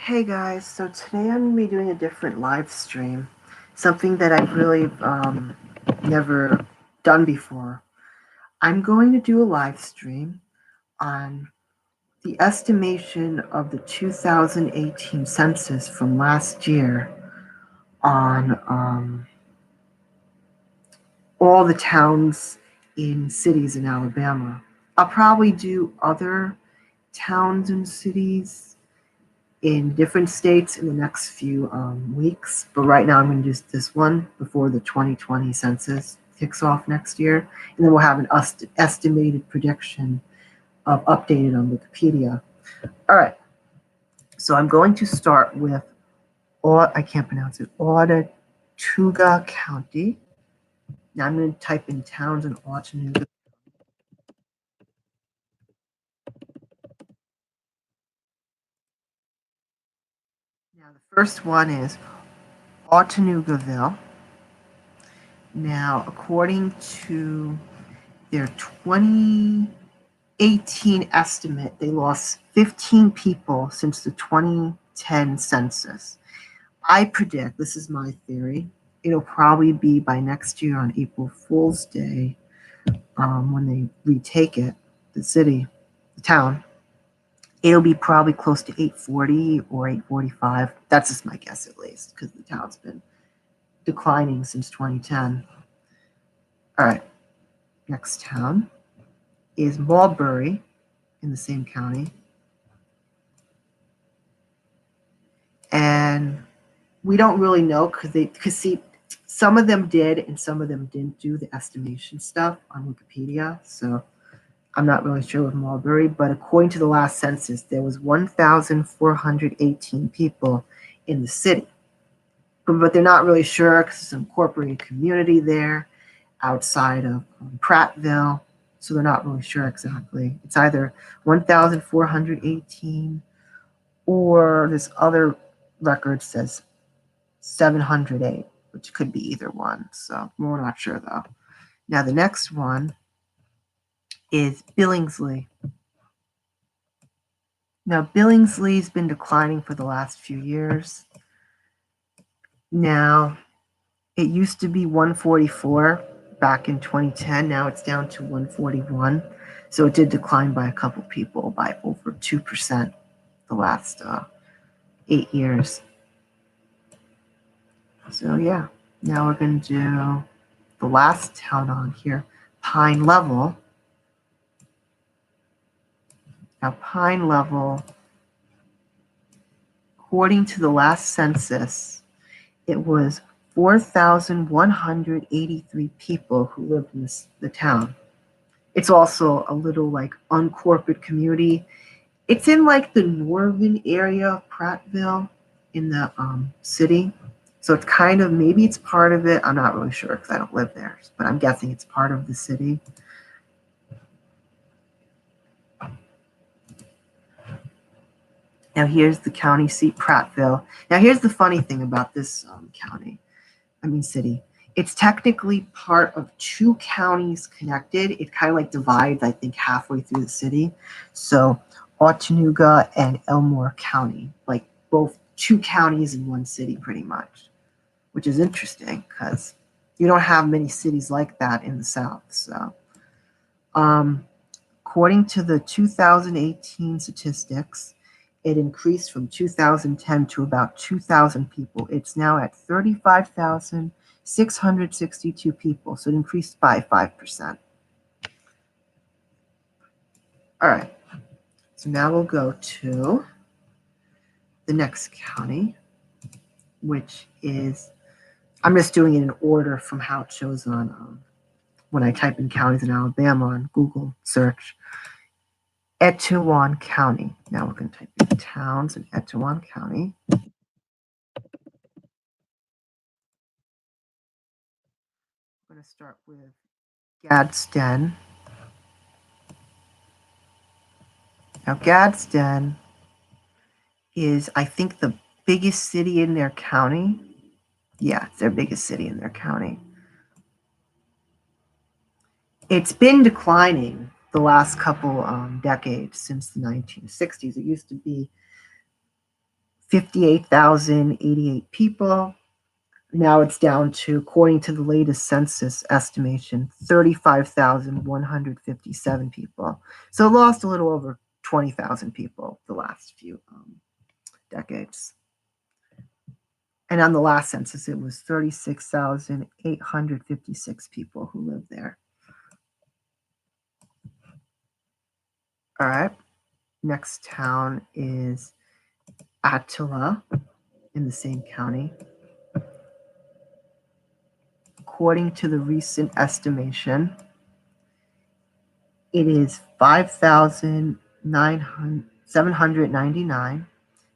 Hey guys, so today I'm going to be doing a different live stream, something that I've really never done before. I'm going to do a live stream on the estimation of the 2018 census from last year on all the towns in cities in Alabama. I'll probably do other towns and cities in different states in the next few weeks. But right now, I'm going to do this one before the 2020 census kicks off next year. And then we'll have an estimated prediction of updated on Wikipedia. All right. So I'm going to start with, I can't pronounce it, Autauga County. Now I'm going to type in towns in Autauga. Now the first one is Autaugaville. Now, according to their 2018 estimate, they lost 15 people since the 2010 census. I predict, this is my theory, it'll probably be by next year on April Fool's Day when they retake it, the city, the town. It'll be probably close to 840 or 845. That's just my guess, at least, because the town's been declining since 2010. All right, next town is Marlbury in the same county. And we don't really know because see, some of them did and some of them didn't do the estimation stuff on Wikipedia. So I'm not really sure with Marlbury, but according to the last census, there was 1,418 people in the city. But they're not really sure because it's an incorporated community there outside of Prattville. So they're not really sure exactly. It's either 1,418 or this other record says 708, which could be either one. So we're not sure though. Now the next one is Billingsley. Now Billingsley's been declining for the last few years. Now it used to be 144 back in 2010. Now it's down to 141. So it did decline by a couple people by over 2% the last 8 years. So yeah, now we're going to do the last town on here, Pine Level. Now Pine Level, according to the last census, it was 4,183 people who lived in the town. It's also a little like uncorporate community. It's in like the northern area of Prattville in the city. So it's kind of, maybe it's part of it. I'm not really sure because I don't live there, but I'm guessing it's part of the city. Now here's the county seat, Prattville. Now here's the funny thing about this city. It's technically part of two counties connected. It kind of like divides, I think, halfway through the city. So Autauga and Elmore County, like both two counties in one city pretty much, which is interesting because you don't have many cities like that in the South. So according to the 2018 statistics, it increased from 2010 to about 2,000 people. It's now at 35,662 people, so it increased by 5%. All right, so now we'll go to the next county, which is, I'm just doing it in order from how it shows on when I type in counties in Alabama on Google search. Etowah County. Now we're going to type in towns in Etowah County. I'm going to start with Gadsden. Now Gadsden is, I think, the biggest city in their county. Yeah, it's their biggest city in their county. It's been declining the last couple decades since the 1960s. It used to be 58,088 people. Now it's down to, according to the latest census estimation, 35,157 people. So it lost a little over 20,000 people the last few decades. And on the last census, it was 36,856 people who lived there. All right. Next town is Attila in the same county. According to the recent estimation, it is 5,799,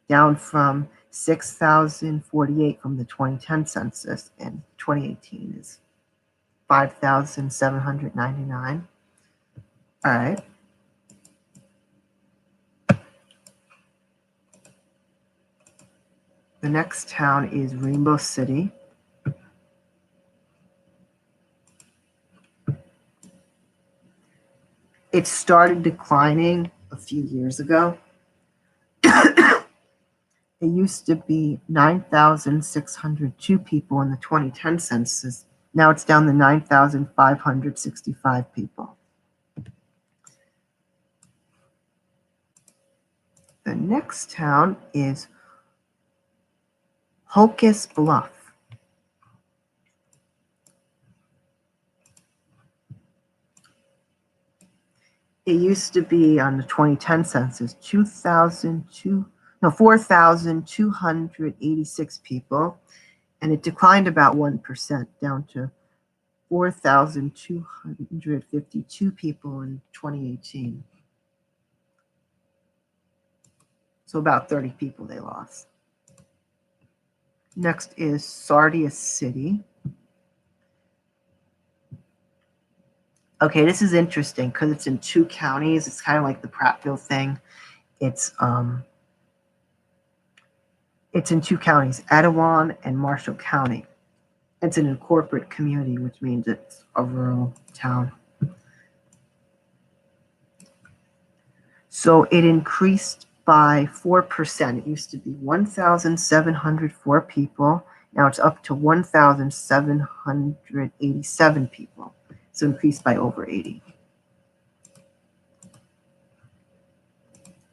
down from 6,048 from the 2010 census, and 2018 is 5,799. All right. The next town is Rainbow City. It started declining a few years ago. It used to be 9,602 people in the 2010 census. Now it's down to 9,565 people. The next town is Hocus Bluff. It used to be on the 2010 census 4,286 people, and it declined about 1%, down to 4,252 people in 2018. So about 30 people they lost. Next is Sardius City. Okay, this is interesting because it's in two counties. It's kind of like the Prattville thing. It's in two counties, Etowah and Marshall County. It's an incorporated community, which means it's a rural town. So it increased by 4%. It used to be 1,704 people. Now it's up to 1,787 people. So increased by over 80.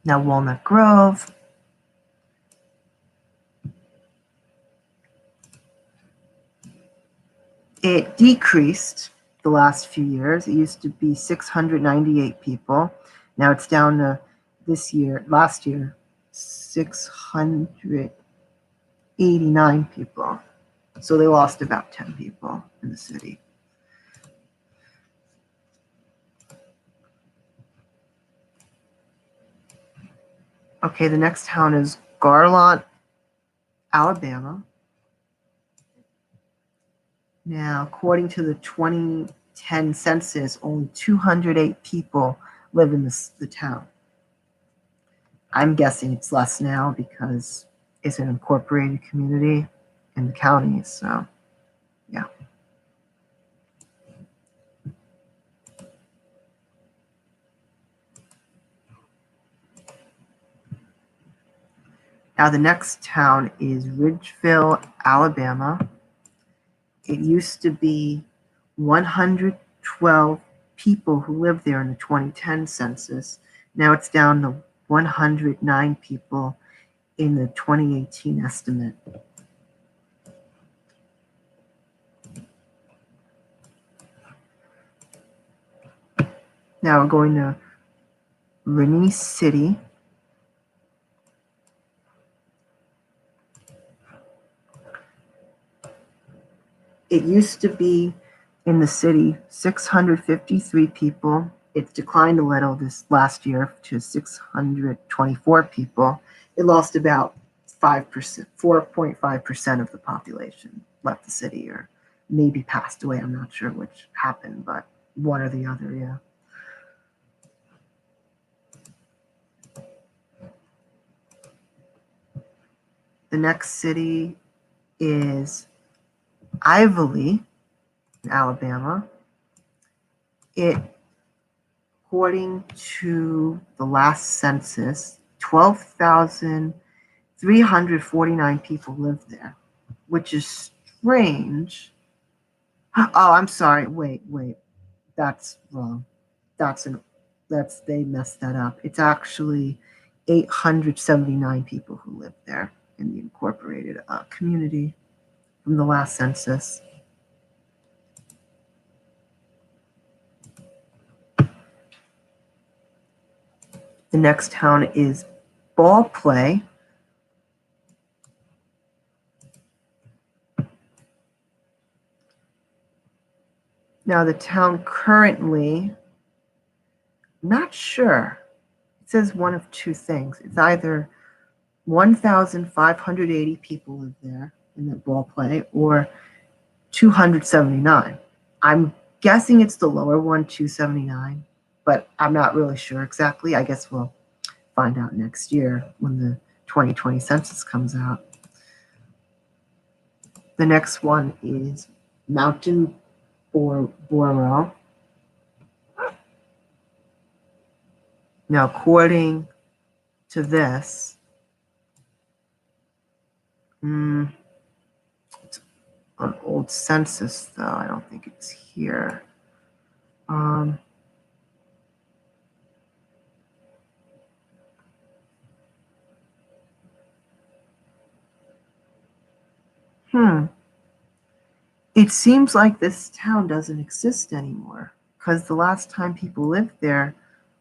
Now Walnut Grove. It decreased the last few years. It used to be 698 people. Now it's down to last year, 689 people. So they lost about 10 people in the city. Okay, the next town is Garland, Alabama. Now, according to the 2010 census, only 208 people live in the town. I'm guessing it's less now because it's an incorporated community in the county, so yeah. Now the next town is Ridgeville, Alabama. It used to be 112 people who lived there in the 2010 census. Now it's down to 109 people in the 2018 estimate. Now we're going to Rainy City. It used to be in the city 653 people. It declined a little this last year to 624 people. It lost about 5%, 4.5% of the population left the city or maybe passed away. I'm not sure which happened, but one or the other, yeah. The next city is Ivoli, in Alabama. According to the last census, 12,000 349 people live there, which is strange. Oh, I'm sorry. Wait. That's wrong. That's an they messed that up. It's actually 879 people who live there in the incorporated community from the last census. The next town is Ball Play. Now the town currently, not sure. It says one of two things. It's either 1,580 people live there in the Ball Play or 279. I'm guessing it's the lower one, 279, but I'm not really sure exactly. I guess we'll find out next year when the 2020 census comes out. The next one is Mountain Borough. Now, according to this, it's an old census, though. I don't think it's here. It seems like this town doesn't exist anymore because the last time people lived there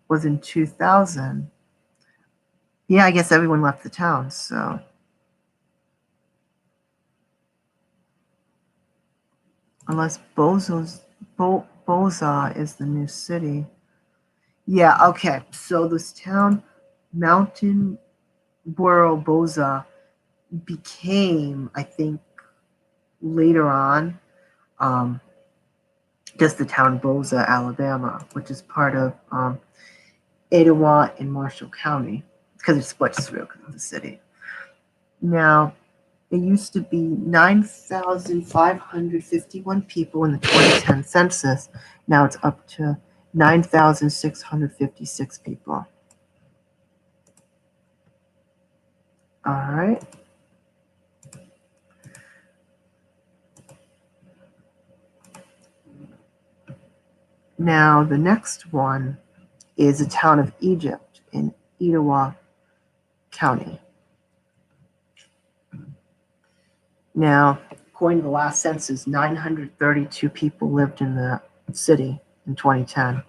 was in 2000. Yeah, I guess everyone left the town, so. Unless Boza is the new city. Yeah, okay. So this town, Mountain Borough Boza, became, I think, later on, just the town Boza, Alabama, which is part of Etowah and Marshall County, because it splits through because of the city. Now, it used to be 9,551 people in the 2010 census. Now it's up to 9,656 people. All right. Now the next one is the town of Egypt in Etowah County. Now, according to the last census, 932 people lived in the city in 2010.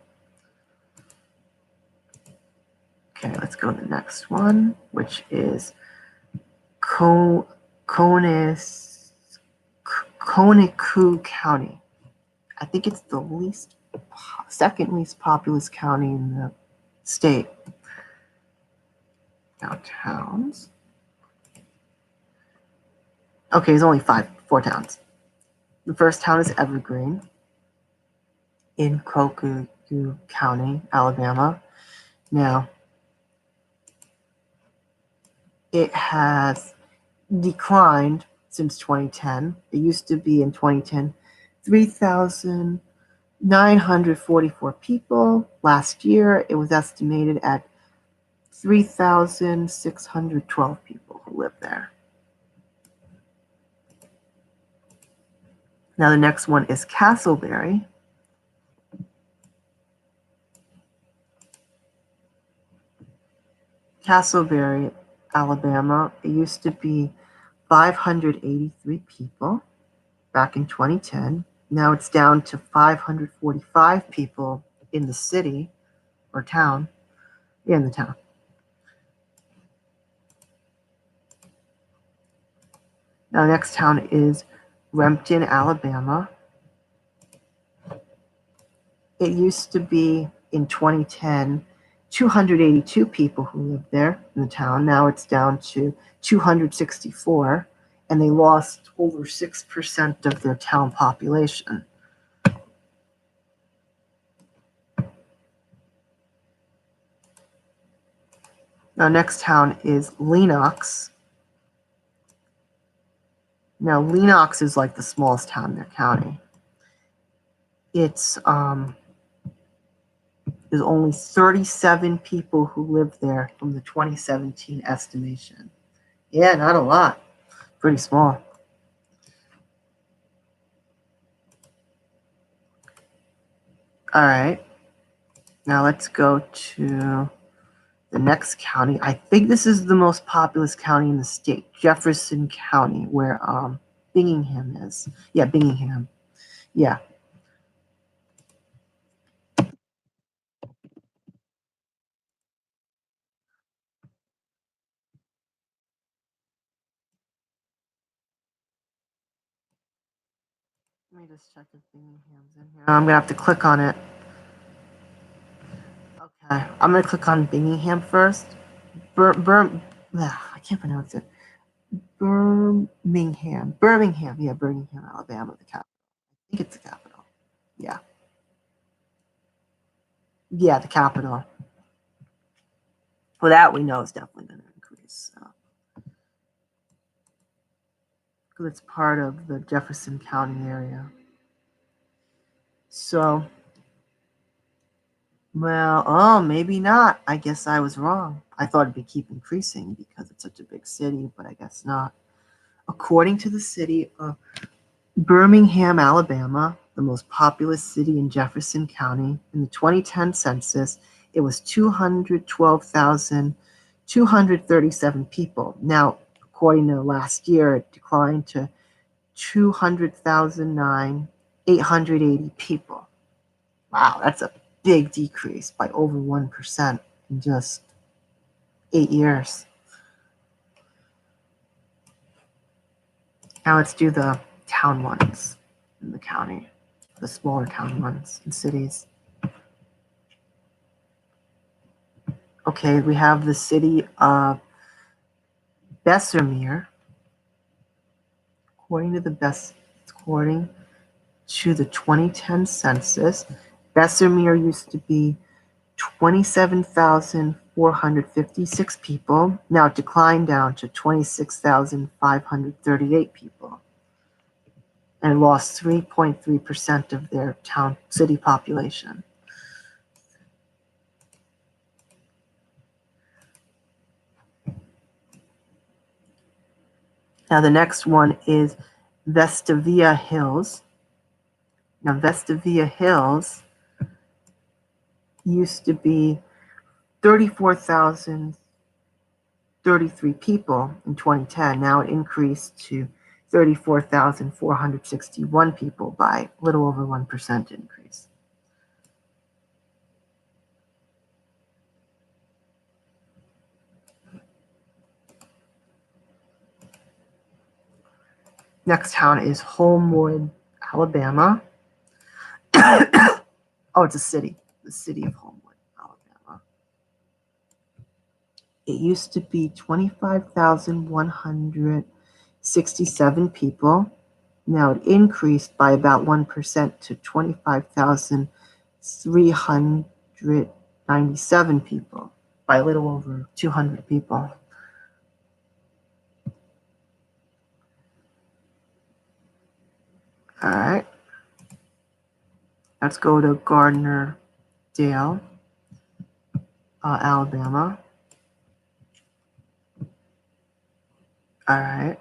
Okay, let's go to the next one, which is Conecuh County. I think it's the second least populous county in the state. Now towns. Okay, there's only four towns. The first town is Evergreen in Conecuh County, Alabama. Now, it has declined since 2010. It used to be in 2010 3,944 people. Last year, it was estimated at 3,612 people who live there. Now the next one is Castleberry. Castleberry, Alabama. It used to be 583 people back in 2010. Now it's down to 545 people in the city or town. Yeah, in the town. Now the next town is Repton, Alabama. It used to be in 2010 282 people who lived there in the town. Now it's down to 264, and they lost over 6% of their town population. Now, next town is Lenox. Now, Lenox is like the smallest town in their county. It's there's only 37 people who live there from the 2017 estimation. Yeah, not a lot. Pretty small. All right. Now let's go to the next county. I think this is the most populous county in the state, Jefferson County, where Bingham is. Yeah, Bingham. Yeah. Let me just check if Bingham's in here. I'm gonna have to click on it. Okay, I'm gonna click on Bingham first. I can't pronounce it. Birmingham. Yeah, Birmingham, Alabama, the capital. I think it's the capital. Yeah, yeah, the capital. Well, that we know is definitely going to increase because it's part of the Jefferson County area. So, well, oh, maybe not. I guess I was wrong. I thought it'd be keep increasing because it's such a big city, but I guess not. According to the city of Birmingham, Alabama, the most populous city in Jefferson County, in the 2010 census, it was 212,237 people. Now, according to last year, it declined to 200,880 people. Wow, that's a big decrease by over 1% in just 8 years. Now let's do the town ones in the county, the smaller town ones in cities. Okay, we have the city of Bessemer. According to the 2010 census, Bessemer used to be 27,456 people. Now it declined down to 26,538 people and lost 3.3% of their city population. Now the next one is Vestavia Hills. Now Vestavia Hills used to be 34,033 people in 2010. Now it increased to 34,461 people by a little over 1% increase. Next town is Homewood, Alabama. Oh, it's a city. The city of Homewood, Alabama. It used to be 25,167 people. Now it increased by about 1% to 25,397 people, by a little over 200 people. All right. Let's go to Gardnerdale, Alabama. All right.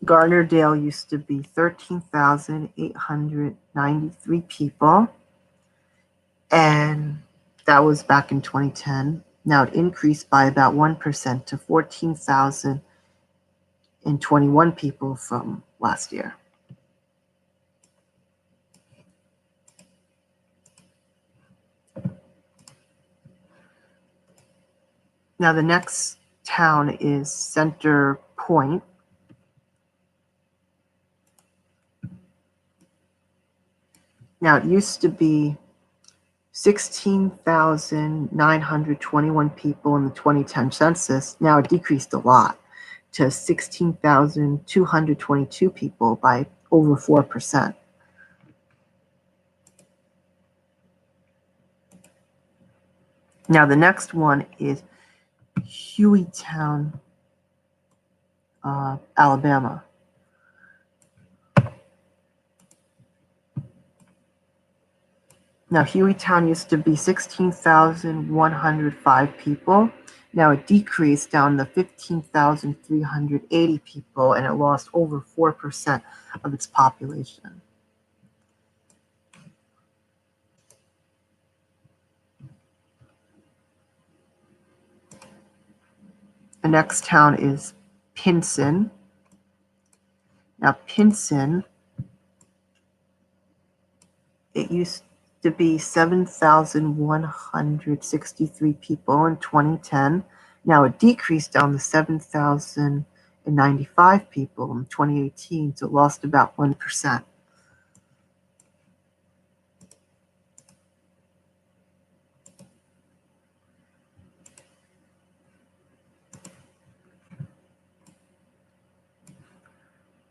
Gardnerdale used to be 13,893 people, and that was back in 2010. Now it increased by about 1% to 14,021 people from last year. Now the next town is Center Point. Now it used to be 16,921 people in the 2010 census. Now it decreased a lot to 16,222 people by over 4%. Now the next one is Hueytown, Alabama. Now Hueytown used to be 16,105 people. Now it decreased down to 15,380 people, and it lost over 4% of its population. The next town is Pinson. Now Pinson, it used to be 7,163 people in 2010. Now it decreased down to 7,095 people in 2018, so it lost about 1%.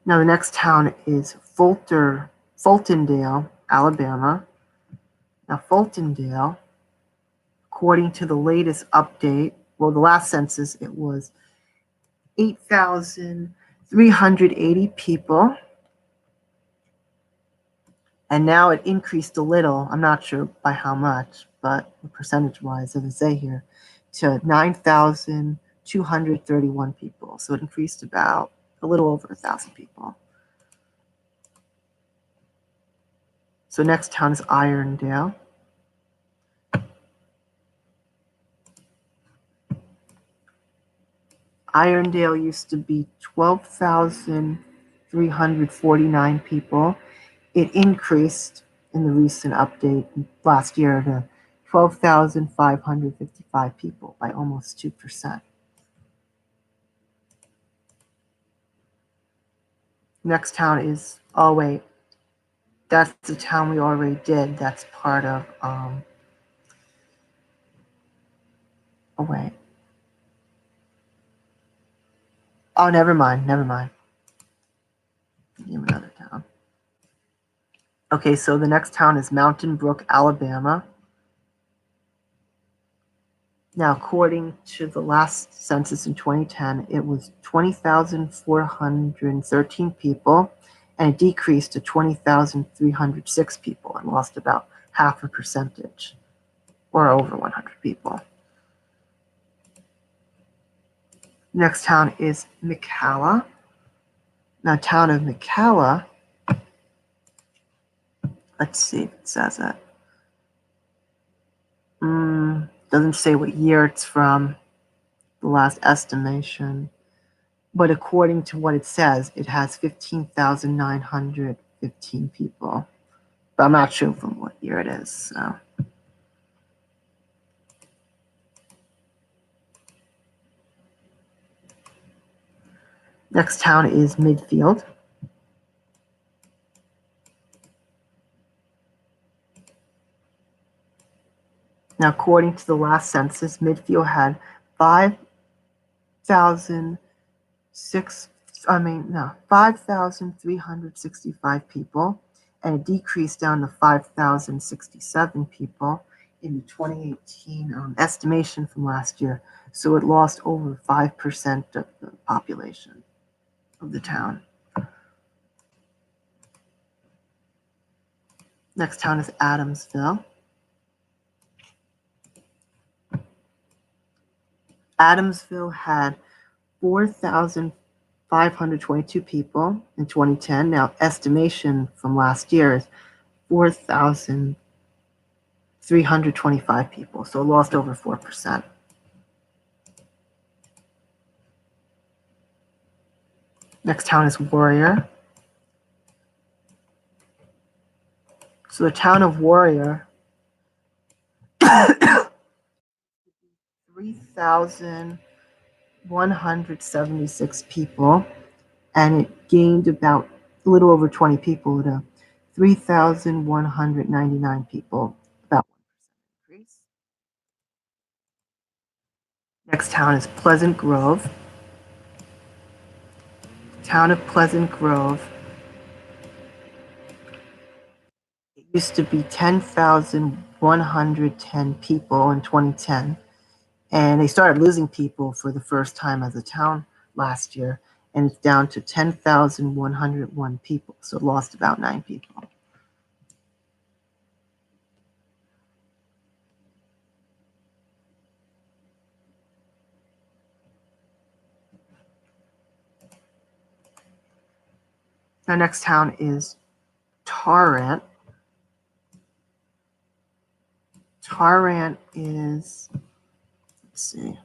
Now the next town is Fultondale, Alabama. Now Fultondale, according to the latest update, well, the last census, it was 8,380 people. And now it increased a little. I'm not sure by how much, but percentage-wise, as I say here, to 9,231 people. So it increased about a little over 1,000 people. So next town is Irondale. Irondale used to be 12,349 people. It increased in the recent update last year to 12,555 people by almost 2%. Next town is, oh wait, that's the town we already did. That's part of, oh wait. Oh, never mind. Name another town. Okay, so the next town is Mountain Brook, Alabama. Now, according to the last census in 2010, it was 20,413 people, and it decreased to 20,306 people and lost about half a percentage, or over 100 people. Next town is McCalla. Now, town of McCalla, let's see if it says it. Doesn't say what year it's from, the last estimation. But according to what it says, it has 15,915 people. But I'm not sure from what year it is. So. Next town is Midfield. Now, according to the last census, Midfield had 5,365 people, and it decreased down to 5,067 people in the 2018 estimation from last year. So it lost over 5% of the population of the town. Next town is Adamsville. Adamsville had 4,522 people in 2010. Now, estimation from last year is 4,325 people, so it lost over 4%. Next town is Warrior. So the town of Warrior, 3,176 people, and it gained about a little over 20 people to 3,199 people, about 1% increase. Next town is Pleasant Grove. Town of Pleasant Grove, it used to be 10,110 people in 2010, and they started losing people for the first time as a town last year, and it's down to 10,101 people, so it lost about 9 people. The next town is Tarrant. Tarrant is, let's see,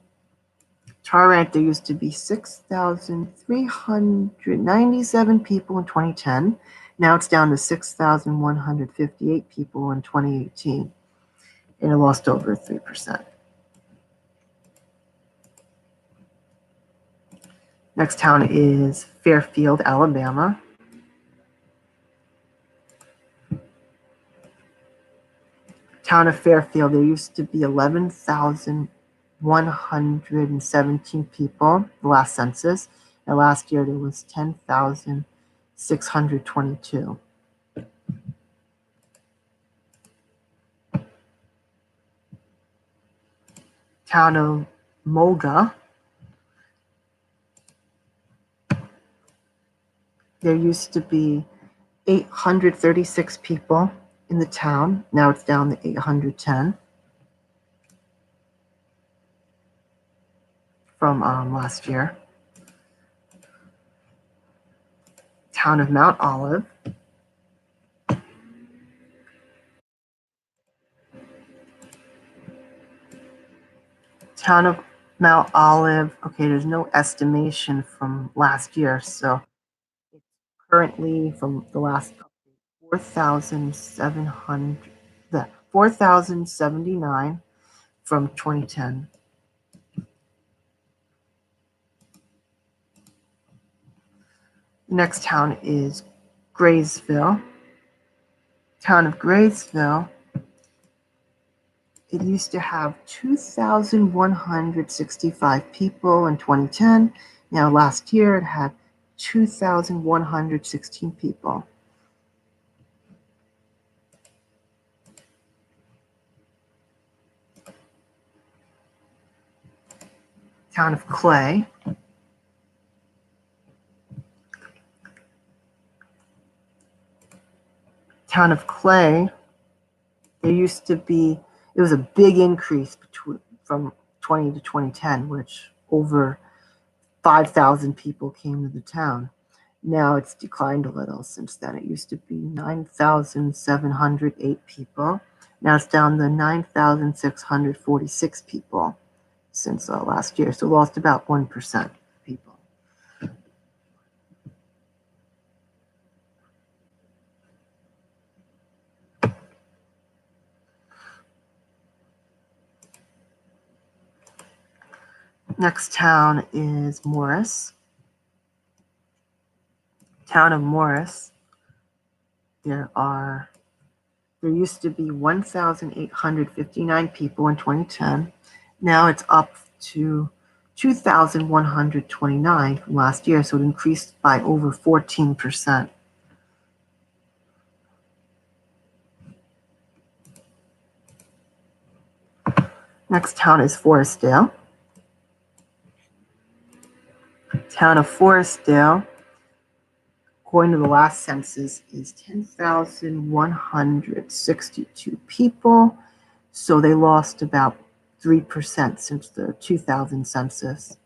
Tarrant, there used to be 6,397 people in 2010. Now it's down to 6,158 people in 2018, and it lost over 3%. Next town is Fairfield, Alabama. Town of Fairfield, there used to be 11,117 people, the last census, and last year there was 10,622. Town of Moga, there used to be 836 people in the town. Now it's down to 810 from last year. Town of Mount Olive. Town of Mount Olive. Okay, there's no estimation from last year, so it's currently from the last update, 4,700, the 4,079 from 2010. The next town is Graysville. Town of Graysville. It used to have 2,165 people in 2010. Now, last year it had 2,116 people. Town of Clay. Town of Clay, there used to be, it was a big increase from 20 to 2010, which over 5,000 people came to the town. Now it's declined a little since then. It used to be 9,708 people. Now it's down to 9,646 people since last year. So lost about 1% people. Next town is Morris. Town of Morris. There used to be 1,859 people in 2010. Now it's up to 2,129 from last year, so it increased by over 14%. Next town is Forestdale. Town of Forestdale, according to the last census, is 10,162 people. So they lost about 3% since the 2000 census.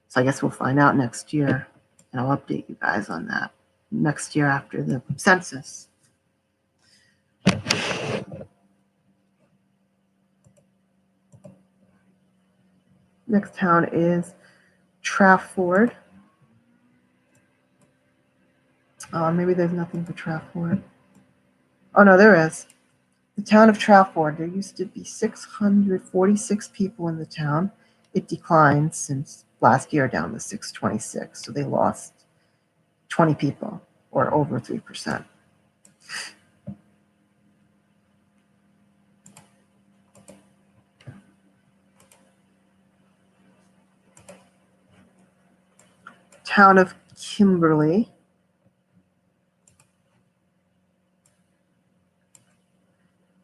So I guess we'll find out next year, and I'll update you guys on that next year after the census. Next town is Trafford. Maybe there's nothing for Trafford. Oh, no, there is. The town of Trafford, there used to be 646 people in the town. It declined since last year down to 626, so they lost 20 people, or over 3%. Town of Kimberly.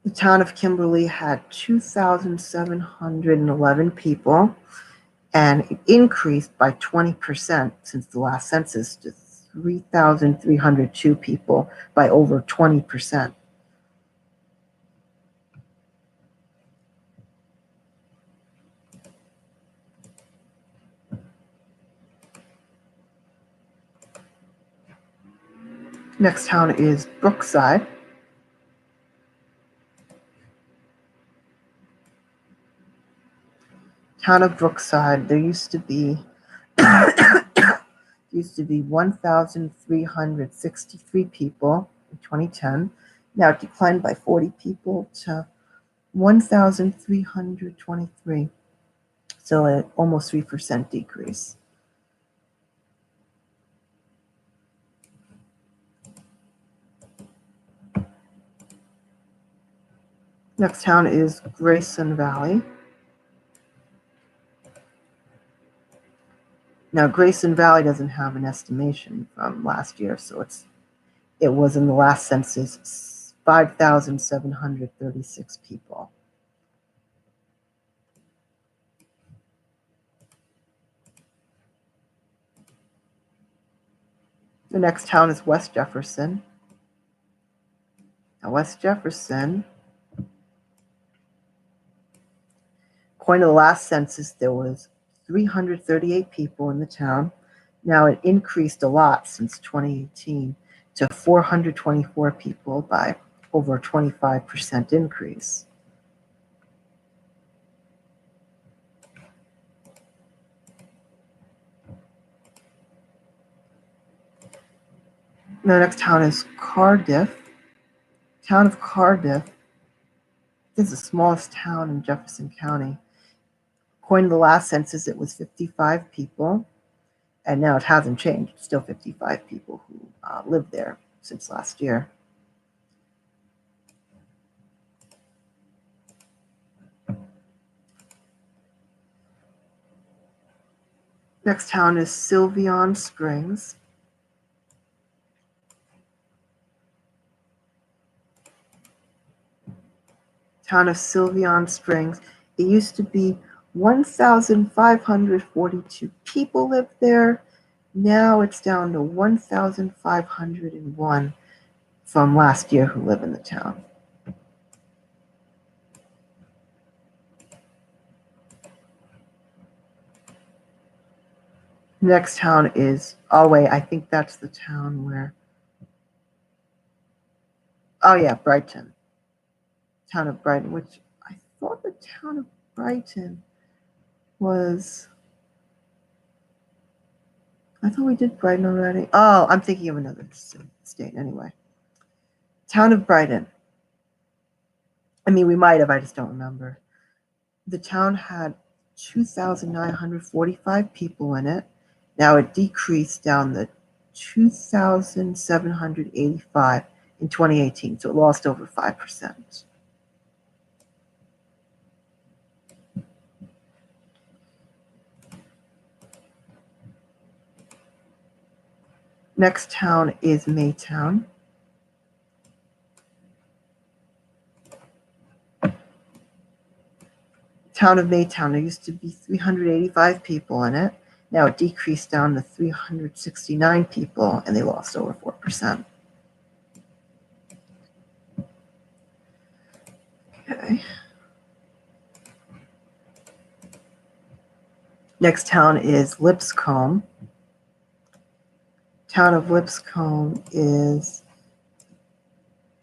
The town of Kimberly had 2,711 people, and it increased by 20% since the last census to 3,302 people by over 20%. Next town is Brookside. Town of Brookside, there used to be 1,363 people in 2010. Now it declined by 40 people to 1,323. So an almost 3% decrease. Next town is Grayson Valley. Now Grayson Valley doesn't have an estimation from last year, so it was in the last census 5,736 people. The next town is West Jefferson. Now West Jefferson, according to the last census, there was 338 people in the town. Now it increased a lot since 2018 to 424 people by over a 25% increase. The next town is Cardiff. Town of Cardiff is the smallest town in Jefferson County. According to the last census, it was 55 people, and now it hasn't changed. It's still 55 people who live there since last year. Next town is Sylvian Springs. Town of Sylvian Springs. It used to be 1,542 people lived there. Now it's down to 1,501 from last year who live in the town. Next town is, oh wait, I think that's the town where, oh yeah, Brighton. Town of Brighton, which I thought the town of Brighton was, I thought we did Brighton already. Oh, I'm thinking of another state anyway. Town of Brighton. I mean, we might have, I just don't remember. The town had 2,945 people in it. Now it decreased down to 2,785 in 2018, so it lost over 5%. Next town is Maytown. Town of Maytown, there used to be 385 people in it. Now it decreased down to 369 people, and they lost over 4%. Okay. Next town is Lipscomb. Town of Lipscomb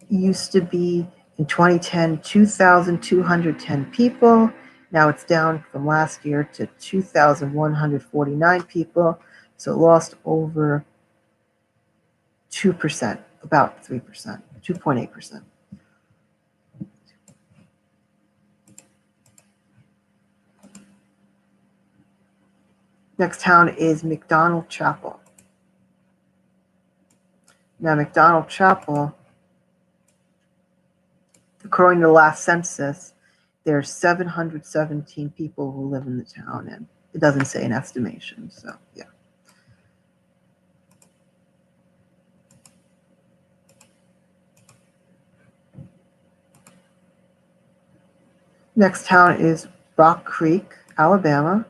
used to be in 2010 2,210 people. Now it's down from last year to 2,149 people. So it lost over 2%, about 3%, 2.8%. Next town is McDonald Chapel. Now McDonald Chapel, according to the last census, there's 717 people who live in the town, and it doesn't say an estimation, so yeah. Next town is Rock Creek, Alabama.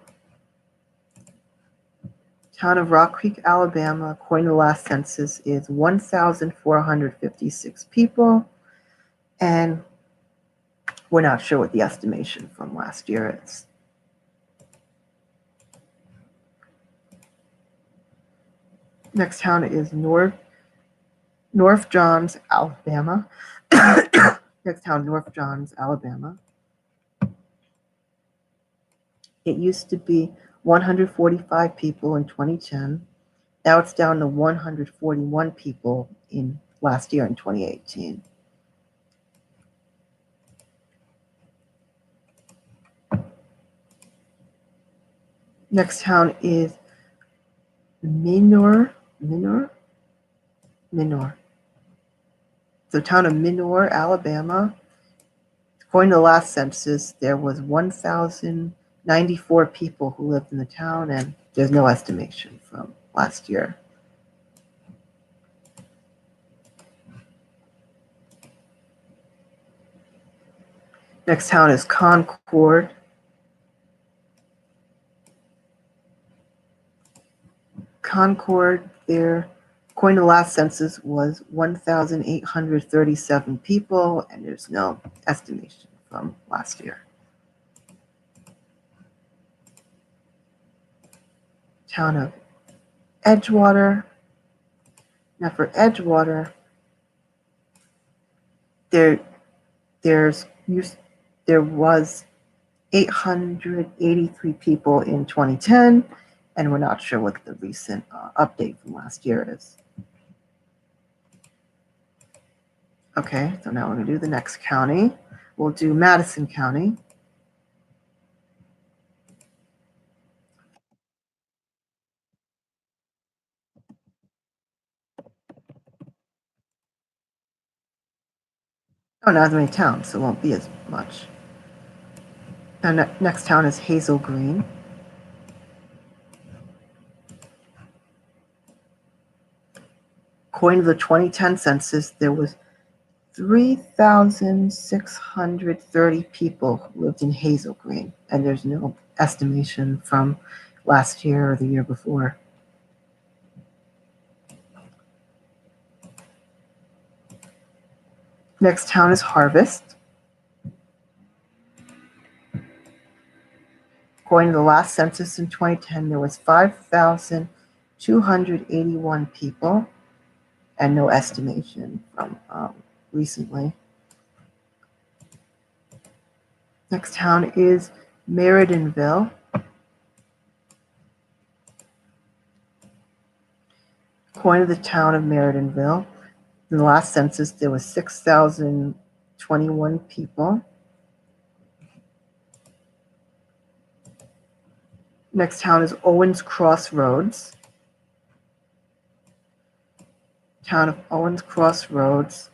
Town of Rock Creek, Alabama, according to the last census, is 1,456 people, and we're not sure what the estimation from last year is. Next town is North Johns, Alabama. Next town, North Johns, Alabama. It used to be 145 people in 2010. Now it's down to 141 people in last year in 2018. Next town is Minor. The town of Minor, Alabama. According to the last census, there was 1,094 people who lived in the town, and there's no estimation from last year. Next town is Concord. Concord, there, according to the last census, was 1,837 people, and there's no estimation from last year. Town of Edgewater. Now for Edgewater, there was 883 people in 2010, and we're not sure what the recent update from last year is. Okay, so now we're going to do the next county. We'll do Madison County. Oh, not as many towns, so it won't be as much. Now, next town is Hazel Green. According to the 2010 census, there was 3,630 people who lived in Hazel Green, and there's no estimation from last year or the year before. Next town is Harvest. According to the last census in 2010, there was 5,281 people, and no estimation from recently. Next town is Merredinville. According to the town of Merredinville, in the last census, there was 6,021 people. Next town is Owens Crossroads. Town of Owens Crossroads.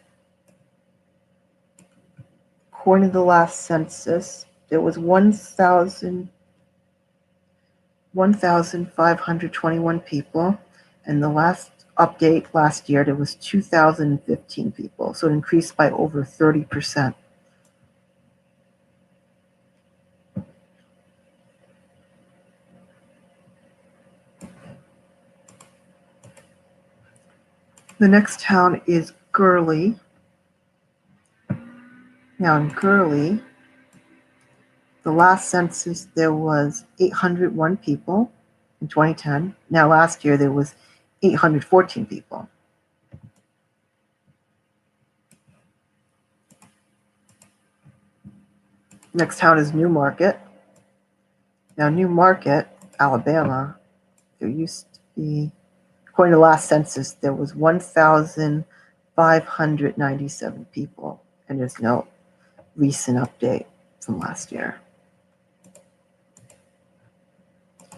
According to the last census, there was 1,521 people, and the last update last year, there was 2,015 people, so it increased by over 30%. The next town is Gurley. Now in Gurley, the last census, there was 801 people in 2010. Now last year, there was 814 people. Next town is New Market. Now New Market, Alabama, there used to be, according to the last census, there was 1,597 people, and there's no recent update from last year.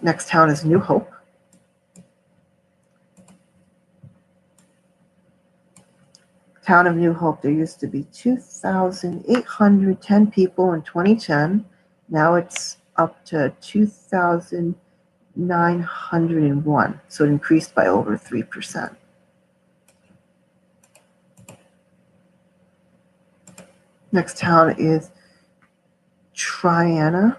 Next town is New Hope. Town of New Hope, there used to be 2,810 people in 2010. Now it's up to 2,901, so it increased by over 3%. Next town is Triana.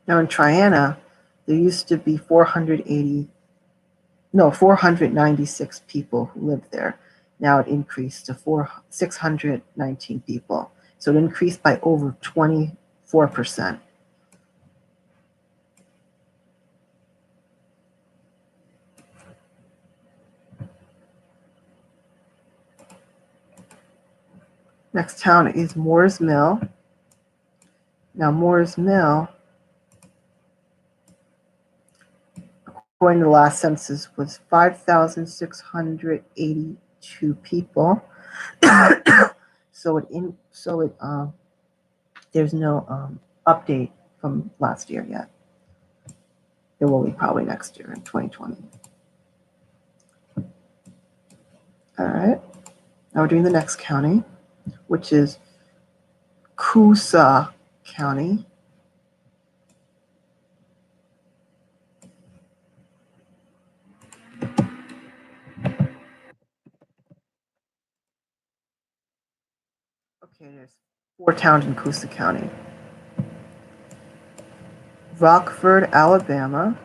Now in Triana, there used to be 496 people who lived there. Now it increased to 619 people. So it increased by over 24%. Next town is Moores Mill. Now, Moores Mill, according to the last census, was 5,682 people. There's no update from last year yet. There will be probably next year in 2020. All right. Now we're doing the next county, which is Coosa County. Okay, there's 4 towns in Coosa County. Rockford, Alabama.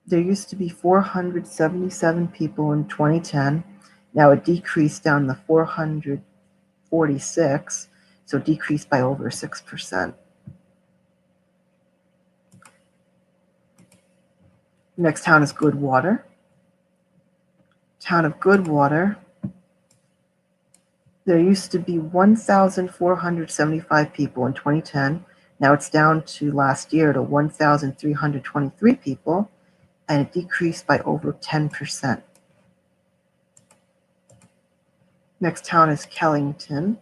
There used to be 477 people in 2010. Now it decreased down to 446, so decreased by over 6%. Next town is Goodwater. Town of Goodwater. There used to be 1,475 people in 2010. Now it's down to last year to 1,323 people, and it decreased by over 10%. Next town is Kellington,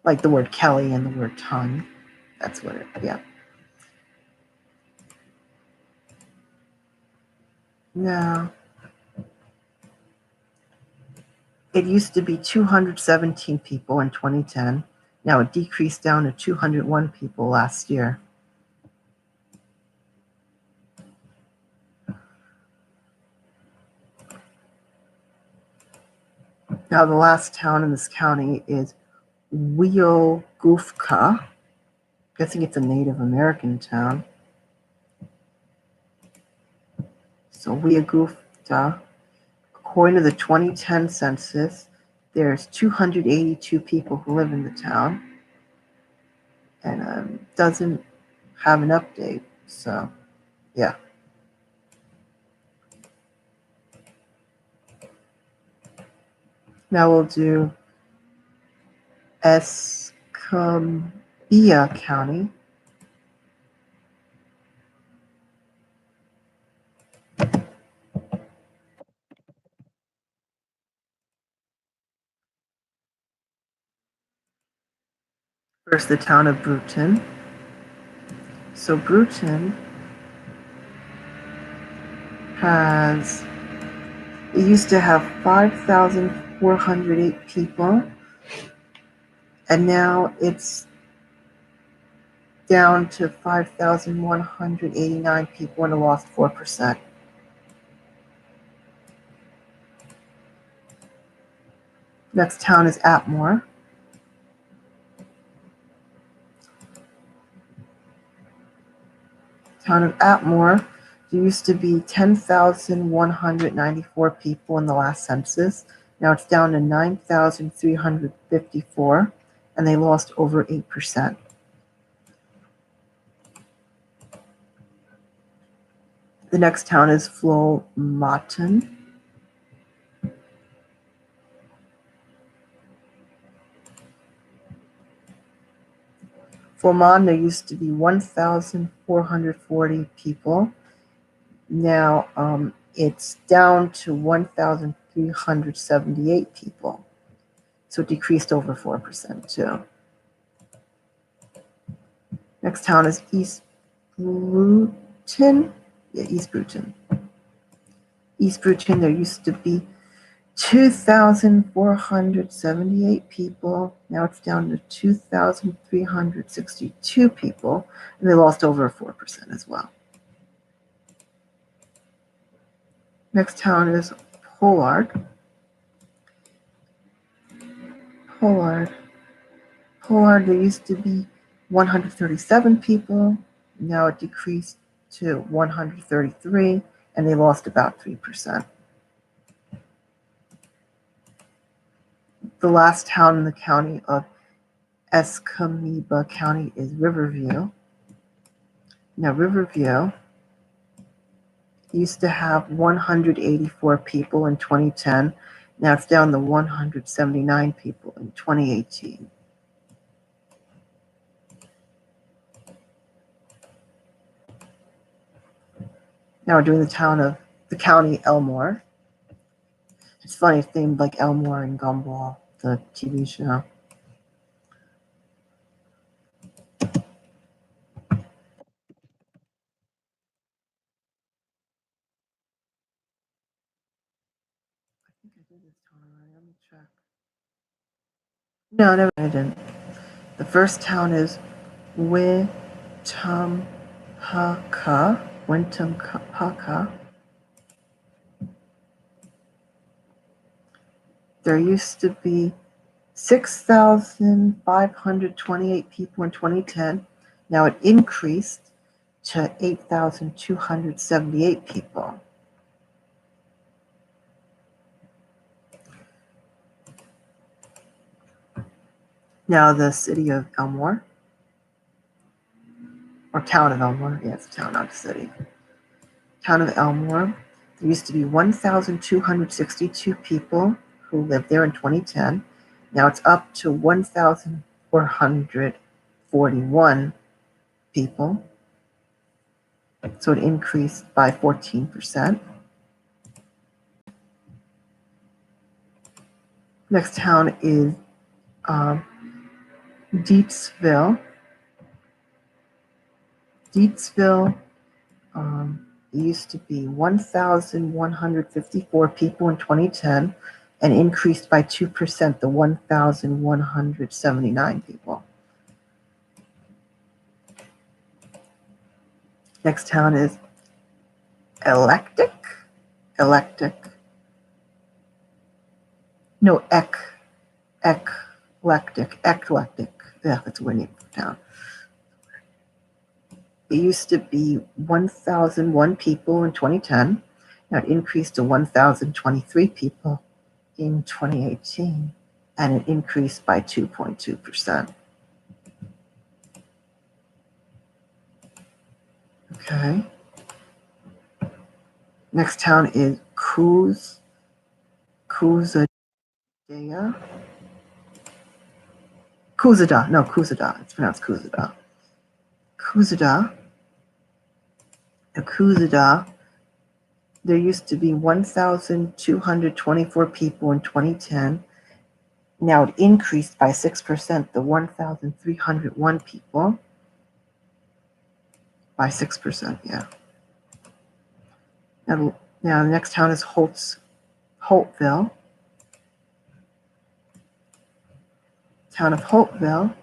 like the word Kelly and the word ton. That's what it, yeah. Now, it used to be 217 people in 2010. Now it decreased down to 201 people last year. Now the last town in this county is Weogufka. Guessing it's a Native American town. So Weogufka, according to the 2010 census, there's 282 people who live in the town, and doesn't have an update. So, yeah. Now we'll do Escambia County. First, the town of Bruton. So Bruton it used to have 5,408 people, and now it's down to 5,189 people, and it lost 4%. Next town is Atmore. Town of Atmore, there used to be 10,194 people in the last census. Now it's down to 9,354, and they lost over 8%. The next town is Flomaton. Flomaton, there used to be 1,440 people. Now it's down to 1,378 people. So it decreased over 4% too. Next town is East Bruton. Yeah, East Bruton. East Bruton, there used to be 2,478 people. Now it's down to 2,362 people, and they lost over 4% as well. Next town is Pollard. Pollard, there used to be 137 people. Now it decreased to 133, and they lost about 3%. The last town in the county of Escambia County is Riverview. Now, Riverview used to have 184 people in 2010. Now it's down to 179 people in 2018. Now we're doing the county Elmore. It's funny, it's named like Elmore and Gumball, the TV show. I think I did this town already. Let me check. No, never. I didn't. The first town is Winnemucca. There used to be 6,528 people in 2010. Now it increased to 8,278 people. Now the city of Elmore, or town of Elmore, yeah, it's a town, not a city. Town of Elmore, there used to be 1,262 people who lived there in 2010. Now it's up to 1,441 people. So it increased by 14%. Next town is Deepsville. Deepsville used to be 1,154 people in 2010 and increased by 2% to 1,179 people. Next town is Eclectic. No, Eclectic. Yeah, that's a weird name for town. It used to be 1,001 people in 2010. Now it increased to 1,023 people in 2018, and it increased by 2.2%. Okay. Next town is Kuzada. Kuzada. It's pronounced Kuzada. Kuzada. There used to be 1,224 people in 2010. Now it increased by 6% to 1,301 people. By 6%, yeah. Now the next town is Holtville. Town of Holtville.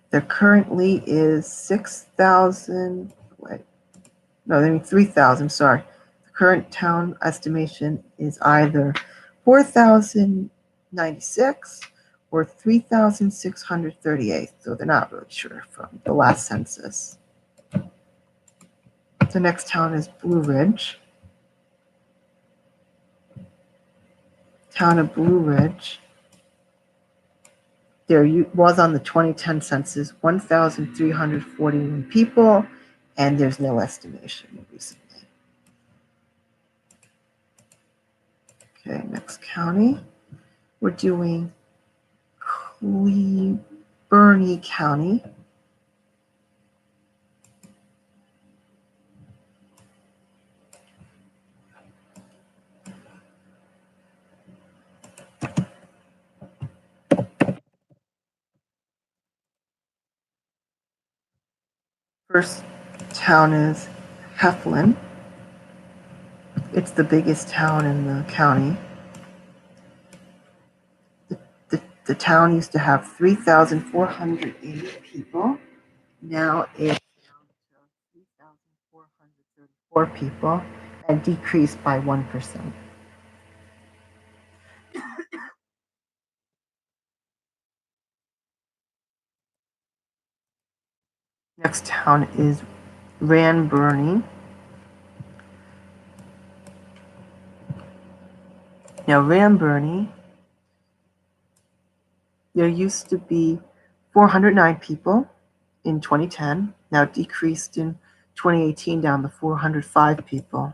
There currently is 3,000, sorry. The current town estimation is either 4,096 or 3,638. So they're not really sure from the last census. The next town is Blue Ridge. Town of Blue Ridge. There was on the 2010 census 1,341 people, and there's no estimation recently. Okay, next county. We're doing Cleburne County. First town is Heflin. It's the biggest town in the county. The town used to have 3,480 people. Now it's down to 3,434 people and decreased by 1%. Next town is Ranburne. Now Ranburne, there used to be 409 people in 2010. Now it decreased in 2018 down to 405 people.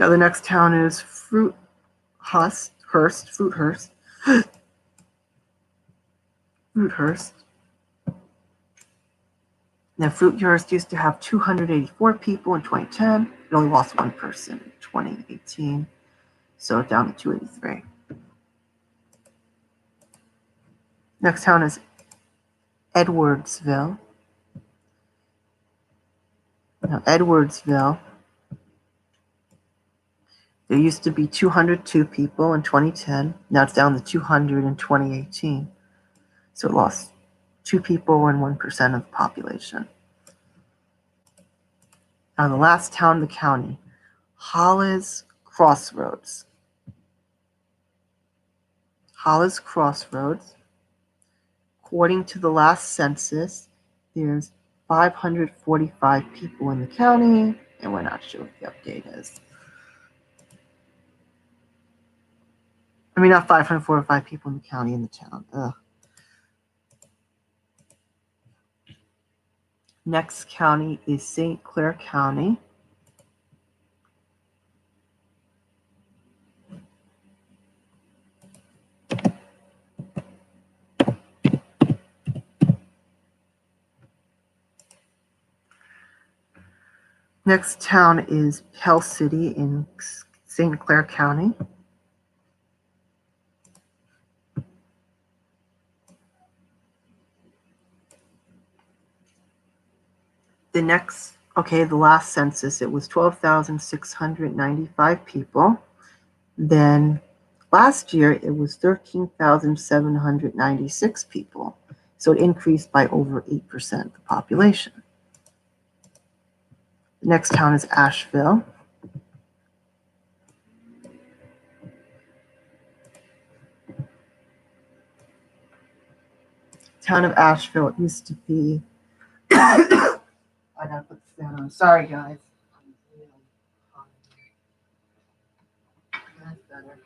Now the next town is Fruithurst. Now Fruithurst used to have 284 people in 2010. It only lost one person in 2018, so down to 283. Next town is Edwardsville. Now Edwardsville, there used to be 202 people in 2010. Now it's down to 200 in 2018. So it lost 2 people and 1% of the population. Now the last town in the county, Hollis Crossroads. Hollis Crossroads, according to the last census, there's 545 people in the county, and we're not sure what the update is. I mean, not 545 people in the county, in the town. Ugh. Next county is St. Clair County. Next town is Pell City in St. Clair County. The last census, it was 12,695 people. Then last year, it was 13,796 people. So it increased by over 8% of the population. The next town is Asheville. Town of Asheville, it used to be, I gotta put the fan on. Sorry, guys. That's better.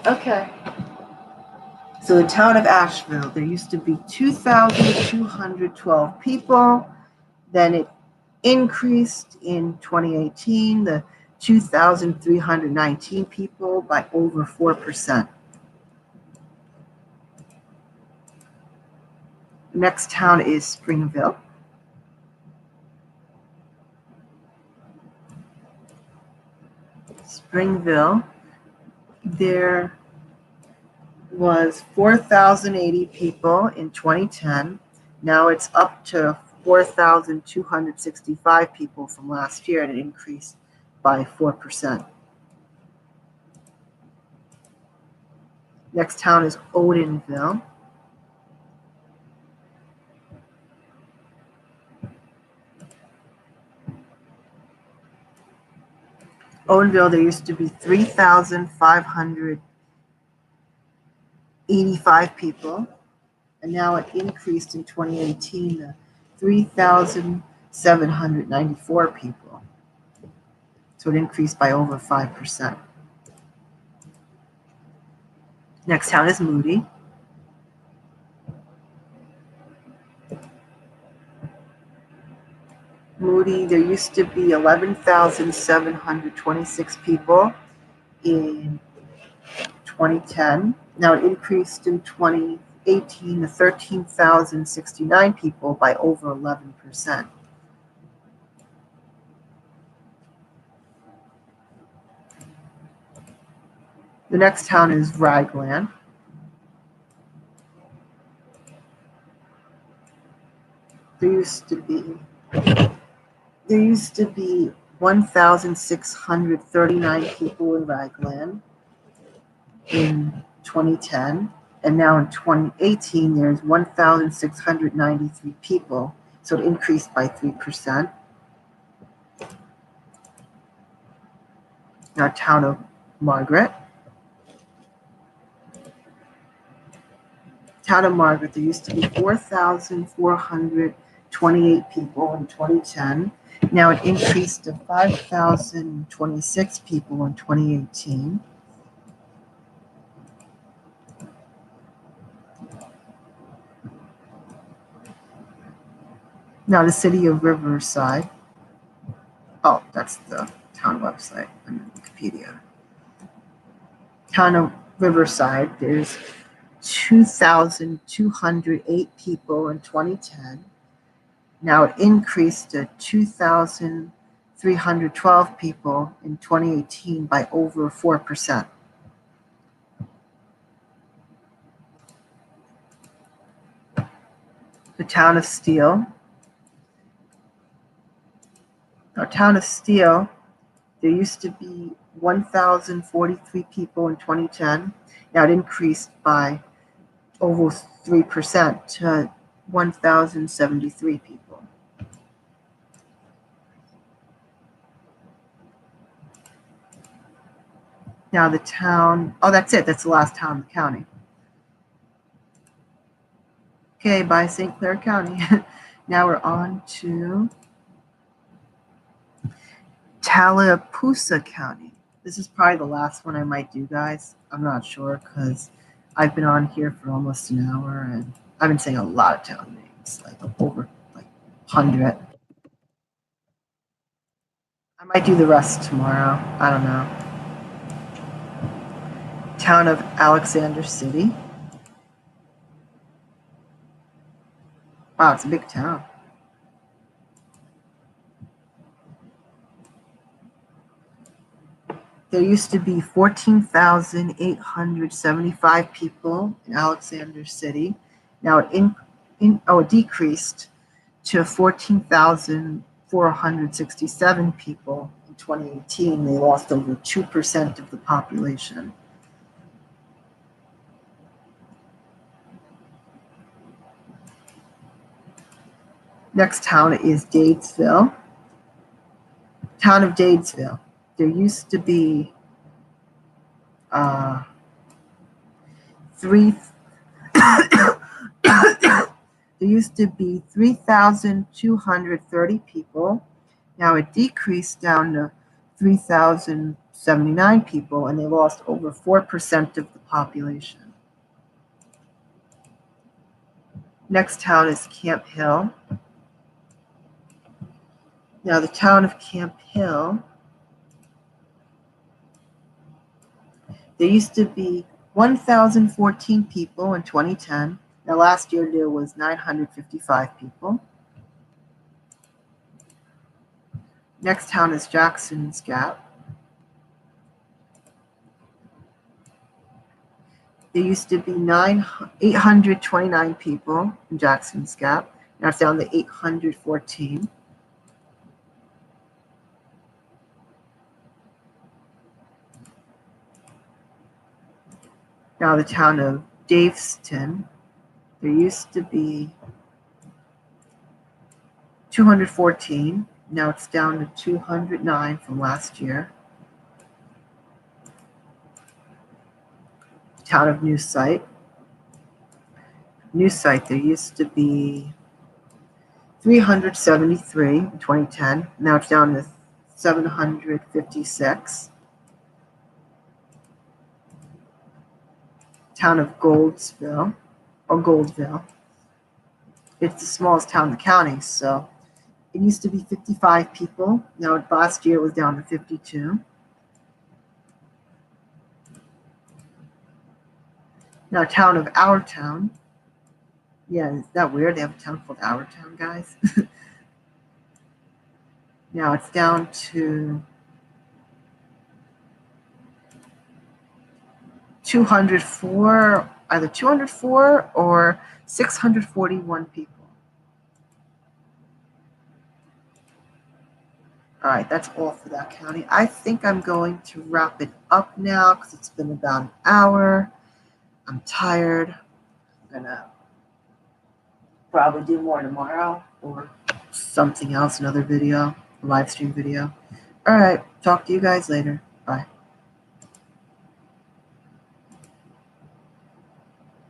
Okay. So the town of Asheville, there used to be 2,212 people. Then it increased in 2018, the 2,319 people by over 4%. The next town is Springville. Springville, there was 4,080 people in 2010. Now it's up to 4,265 people from last year, and it increased by 4%. Next town is Odenville. Odenville, there used to be 3,585 people, and now it increased in 2018 to 3,794 people. So it increased by over 5%. Next town is Moody. Moody, there used to be 11,726 people in 2010. Now it increased in 2018 to 13,069 people by over 11%. The next town is Raglan. There used to be 1,639 people in Raglan in 2010, and now in 2018 there's 1,693 people, so it increased by 3%. Now town of Margaret. Town of Margaret, there used to be 4,428 people in 2010. Now it increased to 5,026 people in 2018. Now the city of Riverside. Oh, that's the town website on Wikipedia. Town of Riverside, there's 2,208 people in 2010. Now it increased to 2,312 people in 2018 by over 4%. The town of Steele. Now, town of Steele, there used to be 1,043 people in 2010. Now it increased by over 3% to 1,073 people. Now the town, oh, that's it. That's the last town in the county. Okay, by St. Clair County. Now we're on to Tallapoosa County. This is probably the last one I might do, guys. I'm not sure because I've been on here for almost an hour and I've been saying a lot of town names, like over 100. I might do the rest tomorrow. I don't know. Town of Alexander City. Wow, it's a big town. There used to be 14,875 people in Alexander City. Now it decreased to 14,467 people in 2018. They lost over 2% of the population. Next town is Dadesville. Town of Dadesville. There used to be there used to be 3,230 people. Now it decreased down to 3,079 people, and they lost over 4% of the population. Next town is Camp Hill. Now the town of Camp Hill, there used to be 1,014 people in 2010. Now last year there was 955 people. Next town is Jackson's Gap. There used to be 829 people in Jackson's Gap. Now it's down to 814. Now the town of Daveston, there used to be 214. Now it's down to 209 from last year. Town of New Site. New Site, there used to be 373 in 2010. Now it's down to 756. Town of Goldville. It's the smallest town in the county, so it used to be 55 people. Now last year it was down to 52. Now town of Our Town. Yeah, is that weird? They have a town called Our Town, guys. Now it's down to 204, either 204 or 641 people. All right, that's all for that county. I think I'm going to wrap it up now because it's been about an hour. I'm tired. I'm gonna probably do more tomorrow or something else, another video, a live stream video. All right, talk to you guys later. Bye.